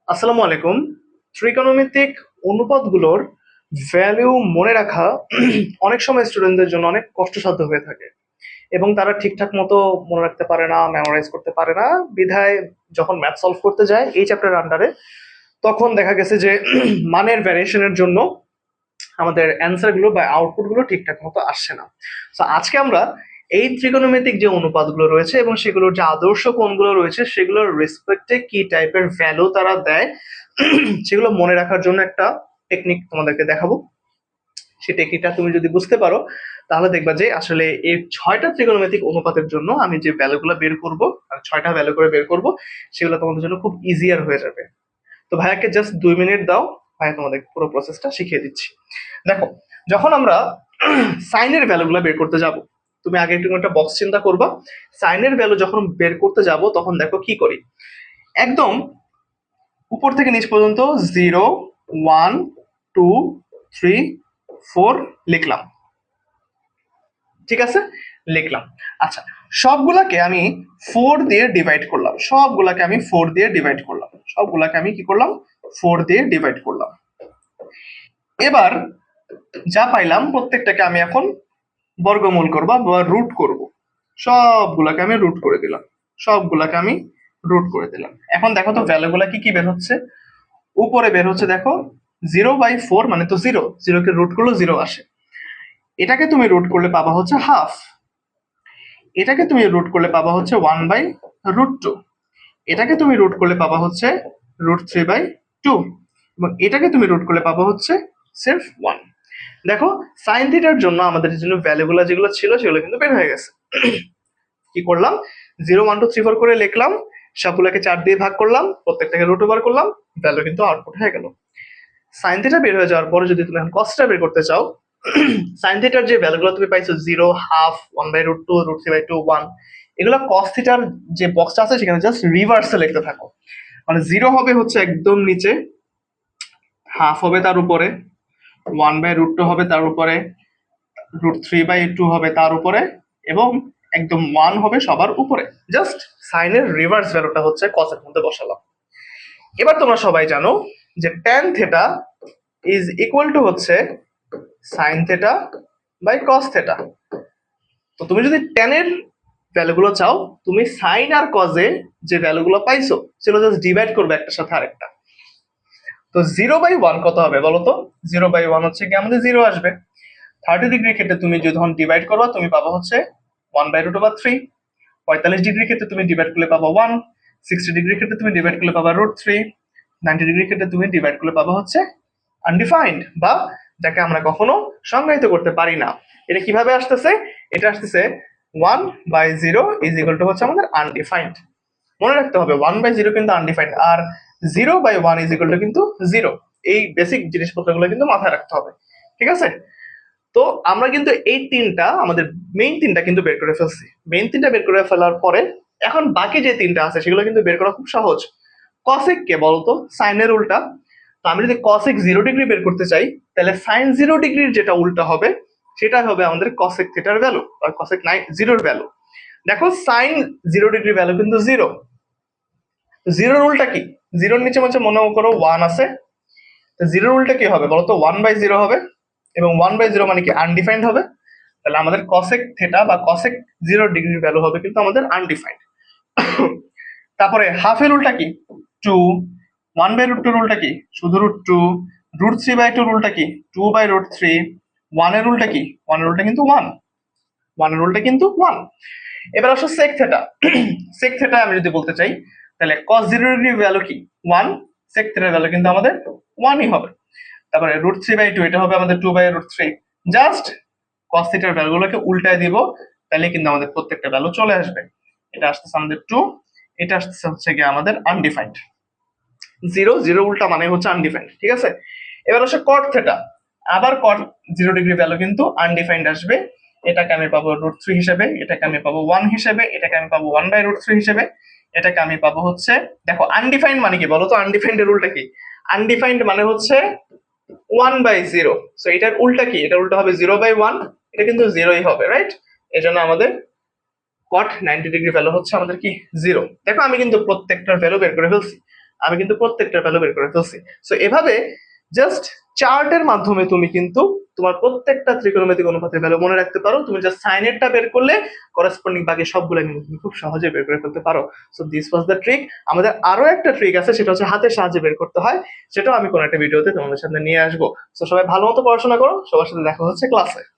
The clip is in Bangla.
আসসালামু আলাইকুম। ত্রিকোণমিতিক অনুপাতগুলোর ভ্যালু মনে রাখা অনেক সময় স্টুডেন্টদের জন্য অনেক কষ্টসাধ্য হয়ে থাকে এবং তারা ঠিকঠাক মতো মনে রাখতে পারে না, মেমোরাইজ করতে পারে না। বিধায় যখন ম্যাথ সলভ করতে যায় এই চ্যাপ্টার আন্ডারে, তখন দেখা গেছে যে মানের ভ্যারিয়েশনের জন্য আমাদের অ্যান্সার গুলো বা আউটপুট গুলো ঠিকঠাক মতো আসছে না। তো আজকে আমরা এই ত্রিকোণমিতিক যে অনুপাতগুলো রয়েছে এবং সেগুলোর যে আদর্শ কোণগুলো রয়েছে সেগুলোর রেসপেক্টে কি টাইপের ভ্যালু তারা দেয় সেগুলো মনে রাখার জন্য একটা টেকনিক তোমাদেরকে দেখাবো। সেই টেকনিকটা তুমি যদি বুঝতে পারো তাহলে দেখবা যে আসলে এই 6টা ত্রিকোণমিতিক অনুপাতের জন্য আমি যে ভ্যালুগুলো বের করব, আর 6টা ভ্যালু করে বের করব, সেগুলো তোমাদের জন্য খুব ইজিয়ার হয়ে যাবে। তো ভাইয়াকে জাস্ট 2 মিনিট দাও, ভাইয়া তোমাদের পুরো প্রসেসটা শিখিয়ে দিচ্ছি। দেখো, যখন আমরা সাইনের ভ্যালুগুলো বের করতে যাব, তুমি আগে একটু একটা বক্স চিন্তা করবা। সাইনের ভ্যালু যখন বের করতে যাব তখন দেখো কি করি। একদম উপর থেকে নিচ পর্যন্ত 0, 1, 2, 3, 4 লিখলাম। ঠিক আছে, লিখলাম। আচ্ছা, সবগুলাকে আমি 4 দিয়ে ডিভাইড করলাম। সবগুলাকে আমি 4 দিয়ে ডিভাইড করলাম। সবগুলাকে আমি কি করলাম? 4 দিয়ে ডিভাইড করলাম। এবার যা পাইলাম প্রত্যেকটাকে আমি এখন বর্গমূল করব বা রুট করব। সবগুলাকে আমি রুট করে দিলাম। সবগুলাকে আমি রুট করে দিলাম। এখন দেখো তো ভ্যালুগুলা কি কি বের হচ্ছে। উপরে বের হচ্ছে দেখো 0/4, মানে তো 0, 0 কে রুট করলে 0 আসে। এটাকে তুমি রুট করলে পাবা হচ্ছে হাফ। এটাকে তুমি রুট করলে পাবা হচ্ছে 1/√2। এটাকে তুমি রুট করলে পাবা হচ্ছে √3/2, এবং এটাকে তুমি রুট করলে পাবা হচ্ছে সির্ফ 1। দেখো, সাইন থিটার জন্য আমাদের জন্য ভ্যালুগুলো যেগুলো ছিল সেগুলো কিন্তু বের হয়ে গেছে। কি করলাম? 0, 1, 2, 3, 4 করে লিখলাম, সবগুলোকে 4 দিয়ে ভাগ করলাম, প্রত্যেকটাকে রুট ওভার করলাম, ভ্যালু কিন্তু আউটপুট হয়ে গেল। সাইন থিটা বের হয়ে যাওয়ার পরে যদি তুমি এখন কসটা বের করতে চাও, সাইন থিটার যে ভ্যালুগুলো তুমি পাইছো 0, হাফ, 1/√2, √3/2, 1, এগুলো কস থিটার যে বক্সটা আছে সেখানে জাস্ট রিভার্সে লিখতে থাকো। মানে 0 হবে হচ্ছে একদম নিচে, হাফ হবে তার উপরে, 1/√2 হবে তার উপরে, √3/2 হবে তার উপরে, এবং একদম 1 হবে সবার উপরে। জাস্ট সাইনের রিভার্স ভ্যালুটা হচ্ছে কসের মধ্যে বসালাম। এবার তোমরা সবাই জানো যে tan theta is equal to হচ্ছে sine theta by cos theta. তো তুমি যদি tan এর ভ্যালুগুলো চাও, তুমি সাইন আর কজে যে ভ্যালুগুলো পাইছো সেগুলো জাস্ট ডিভাইড করবে একটার সাথে আরেকটা। তো 0/1 কত হবে বলো তো? 0/1 হচ্ছে কি আমাদের 0 আসবে। 30 ডিগ্রির ক্ষেত্রে তুমি যখন ডিভাইড করবা তুমি পাবা হচ্ছে 1/√3। 45 ডিগ্রির ক্ষেত্রে তুমি ডিভাইড করলে পাবা 1। 60 ডিগ্রির ক্ষেত্রে তুমি ডিভাইড করলে পাবা √3। 90 ডিগ্রির ক্ষেত্রে তুমি ডিভাইড করলে পাবা হচ্ছে আনডিফাইন্ড, বা যাকে আমরা কখনো সংজ্ঞায়িত করতে পারি না। এটা কিভাবে আসতেছে? এটা আসতেছে 1/0 ইজ ইকুয়াল টু হচ্ছে আমাদের আনডিফাইন্ড। মনে রাখতে হবে 1/0 কিন্তু আনডিফাইন্ড, আর 0/1 ইজ ইকুয়াল টু কিন্তু 0। এই বেসিক জিনিসপত্রগুলো কিন্তু মাথায় রাখতে হবে। ঠিক আছে? তো আমরা কিন্তু এই তিনটা, আমাদের মেইন তিনটা কিন্তু বের করে ফেলছি। মেইন তিনটা বের করে ফেলার পরে এখন বাকি যে তিনটা আছে সেগুলো কিন্তু বের করা খুব সহজ। কসেক কে বলতো? সাইনের উল্টা। তো আমি যদি কসেক 0 ডিগ্রি বের করতে চাই, তাহলে সাইন 0 ডিগ্রির যেটা উল্টা হবে সেটা হবে আমাদের কসেক থিটার ভ্যালু আর কসেক 0-র ভ্যালু। দেখো, সাইন 0 ডিগ্রি ভ্যালু কিন্তু 0। 0-র উল্টা কি? 0-র নিচে মাঝে মনে করো 1 আছে। 0-র উল্টা কি হবে বলতো? 1/0 হবে, এবং 1/0 মানে কি? আনডিফাইন্ড হবে। তাহলে আমাদের কসেক থেটা বা কসেক 0 ডিগ্রির ভ্যালু হবে কিন্তু আমাদের আনডিফাইন্ড। তারপরে হাফের উল্টা কি? 2। 1/√2 এর উল্টা কি? শুধু √2। √3/2 এর উল্টা কি? 2/√3। 1 এর উল্টা কি? 1 এর উল্টা কিন্তু 1। 1 এর উল্টা কিন্তু 1। এবার আসো সেক থেটা। সেক থেটা আমি যদি বলতে চাই, তাহলে cos 0 ডিগ্রির ভ্যালু কি? 1। সেক থেটার ভ্যালু কিন্তু আমাদের 1ই হবে। তারপরে √3/2 এটা হবে আমাদের 2/√3। জাস্ট cos থিটার ভ্যালুগুলোকে উল্টায় দিব, তাহলে কিন্তু আমাদের প্রত্যেকটা ভ্যালু চলে আসবে। এটা আসতেছে আমাদের 2, এটা আসতেছে হচ্ছে গিয়ে আমাদের আনডিফাইন্ড। 0 উল্টা মানে হচ্ছে আনডিফাইন্ড। ঠিক আছে? এবার আসে cot থিটা। আবার cot 0 ডিগ্রি ভ্যালু কিন্তু আনডিফাইন্ড আসবে। এটাকে আমি পাবো √3 হিসেবে, এটাকে আমি পাবো 1 হিসেবে, এটাকে আমি পাবো 1/√3 হিসেবে, এটাকে আমি পাবো হচ্ছে, দেখো আনডিফাইন্ড মানে কি বলো তো? আনডিফাইন্ড এর উল্টা কি? আনডিফাইন্ড মানে হচ্ছে 1/0। সো এটার উল্টা কি? এটার উল্টা হবে 0/1। এটা কিন্তু 0ই হবে, রাইট? এজন্য আমাদের cot 90 ডিগ্রি ভ্যালু হচ্ছে আমাদের কি? 0। দেখো, আমি কিন্তু প্রত্যেকটার ভ্যালু বের করে ফেলছি। আমি কিন্তু প্রত্যেকটা ভ্যালু বের করে ফেলছি। সো এভাবে জাস্ট চার্টের মাধ্যমে তুমি কিন্তু তোমার প্রত্যেকটা ত্রিকোণমিতিক অনুপাতের ভ্যালু মনে রাখতে পারো। তুমি জাস্ট সাইনেরটা বের করলে করেসপন্ডিং বাকি সবগুলো কিন্তু তুমি খুব সহজে বের করে ফেলতে পারো। So this was the trick. আমাদের আরো একটা ট্রিক আছে, সেটা হচ্ছে হাতের সাহায্যে বের করতে হয়, সেটাও আমি কোনো একটা ভিডিওতে তোমাদের সামনে নিয়ে আসবো। সো সবাই ভালো মতো পড়াশোনা করো, সবার সাথে দেখা হচ্ছে ক্লাসে।